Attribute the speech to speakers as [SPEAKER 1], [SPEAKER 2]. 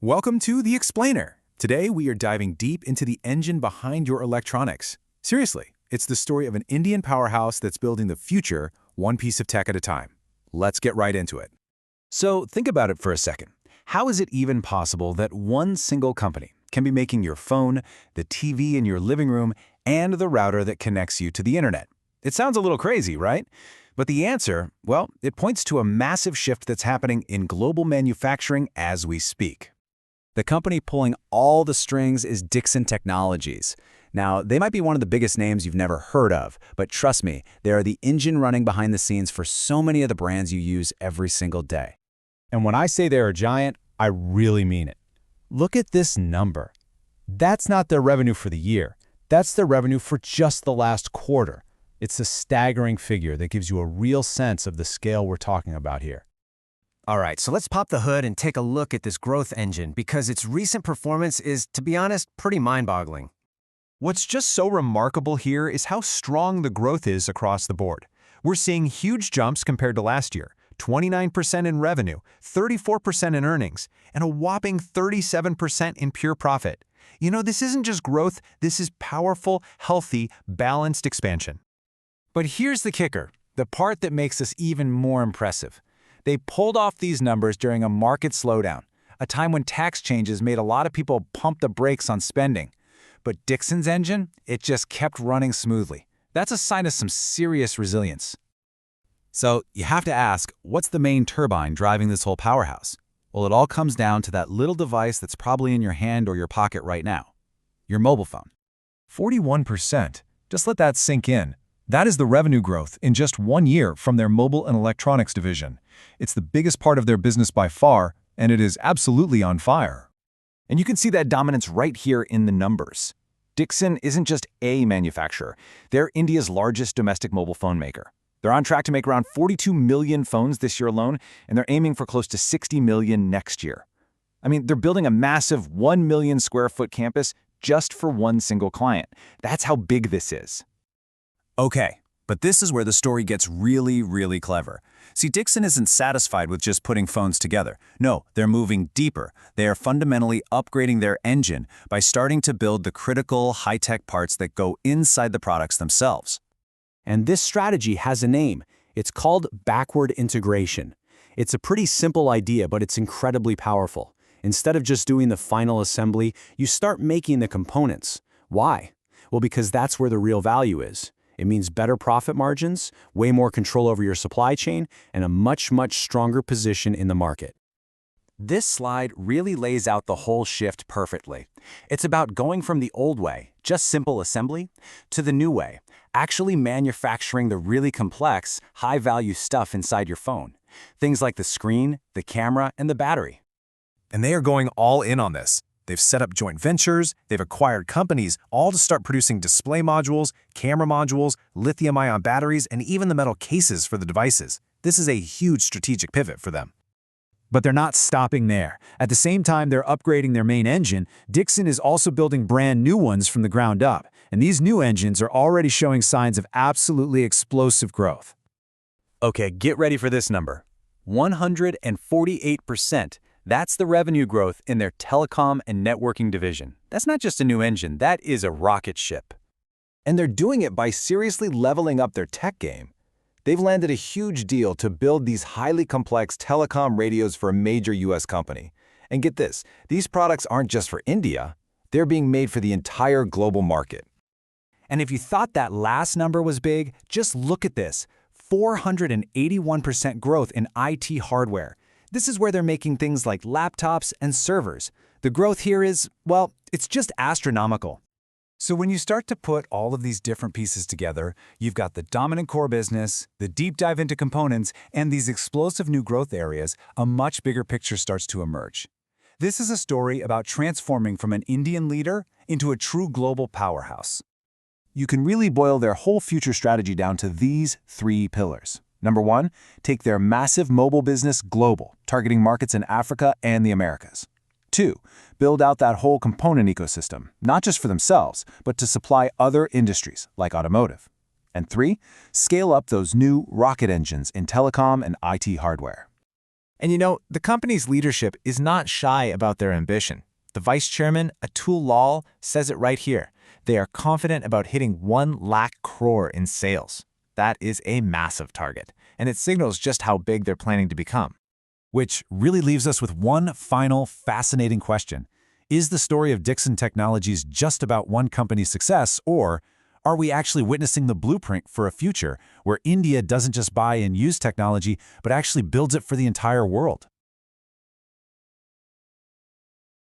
[SPEAKER 1] Welcome to The Explainer. Today we are diving deep into the engine behind your electronics. Seriously, it's the story of an Indian powerhouse that's building the future one piece of tech at a time. Let's get right into it. So think about it for a second. How is it even possible that one single company can be making your phone, the TV in your living room, and the router that connects you to the internet? It sounds a little crazy, right? But the answer, well, it points to a massive shift that's happening in global manufacturing as we speak. The company pulling all the strings is Dixon Technologies. Now, they might be one of the biggest names you've never heard of, but trust me, they are the engine running behind the scenes for so many of the brands you use every single day.
[SPEAKER 2] And when I say they're a giant, I really mean it. Look at this number. That's not their revenue for the year. That's their revenue for just the last quarter. It's a staggering figure that gives you a real sense of the scale we're talking about here.
[SPEAKER 3] All right, so let's pop the hood and take a look at this growth engine because its recent performance is, to be honest, pretty mind-boggling.
[SPEAKER 4] What's just so remarkable here is how strong the growth is across the board. We're seeing huge jumps compared to last year, 29% in revenue, 34% in earnings, and a whopping 37% in pure profit. You know, this isn't just growth, this is powerful, healthy, balanced expansion.
[SPEAKER 1] But here's the kicker, the part that makes this even more impressive. They pulled off these numbers during a market slowdown, a time when tax changes made a lot of people pump the brakes on spending. But Dixon's engine, it just kept running smoothly. That's a sign of some serious resilience. So you have to ask, what's the main turbine driving this whole powerhouse? Well, it all comes down to that little device that's probably in your hand or your pocket right now, your mobile phone.
[SPEAKER 2] 41%. Just let that sink in. That is the revenue growth in just 1 year from their mobile and electronics division. It's the biggest part of their business by far, and it is absolutely on fire.
[SPEAKER 1] And you can see that dominance right here in the numbers. Dixon isn't just a manufacturer. They're India's largest domestic mobile phone maker. They're on track to make around 42 million phones this year alone, and they're aiming for close to 60 million next year. I mean, they're building a massive 1 million square foot campus just for one single client. That's how big this is. Okay, but this is where the story gets really, really clever. See, Dixon isn't satisfied with just putting phones together. No, they're moving deeper. They are fundamentally upgrading their engine by starting to build the critical, high-tech parts that go inside the products themselves.
[SPEAKER 5] And this strategy has a name. It's called backward integration. It's a pretty simple idea, but it's incredibly powerful. Instead of just doing the final assembly, you start making the components. Why? Well, because that's where the real value is. It means better profit margins, way more control over your supply chain, and a much, much stronger position in the market.
[SPEAKER 1] This slide really lays out the whole shift perfectly. It's about going from the old way, just simple assembly, to the new way, actually manufacturing the really complex, high-value stuff inside your phone. Things like the screen, the camera, and the battery.
[SPEAKER 4] And they are going all in on this. They've set up joint ventures, they've acquired companies, all to start producing display modules, camera modules, lithium-ion batteries, and even the metal cases for the devices. This is a huge strategic pivot for them.
[SPEAKER 2] But they're not stopping there. At the same time they're upgrading their main engine, Dixon is also building brand new ones from the ground up. And these new engines are already showing signs of absolutely explosive growth.
[SPEAKER 1] Okay, get ready for this number. 148%. That's the revenue growth in their telecom and networking division. That's not just a new engine, that is a rocket ship. And they're doing it by seriously leveling up their tech game. They've landed a huge deal to build these highly complex telecom radios for a major US company. And get this, these products aren't just for India, they're being made for the entire global market. And if you thought that last number was big, just look at this, 481% growth in IT hardware. This is where they're making things like laptops and servers. The growth here is, well, it's just astronomical. So when you start to put all of these different pieces together, you've got the dominant core business, the deep dive into components, and these explosive new growth areas, a much bigger picture starts to emerge. This is a story about transforming from an Indian leader into a true global powerhouse. You can really boil their whole future strategy down to these 3 pillars. Number 1, take their massive mobile business global, targeting markets in Africa and the Americas. 2, build out that whole component ecosystem, not just for themselves, but to supply other industries like automotive. And 3, scale up those new rocket engines in telecom and IT hardware.
[SPEAKER 6] And the company's leadership is not shy about their ambition. The vice chairman, Atul Lal, says it right here. They are confident about hitting 1 lakh crore in sales. That is a massive target, and it signals just how big they're planning to become.
[SPEAKER 1] Which really leaves us with one final fascinating question. Is the story of Dixon Technologies just about one company's success, or are we actually witnessing the blueprint for a future where India doesn't just buy and use technology, but actually builds it for the entire world?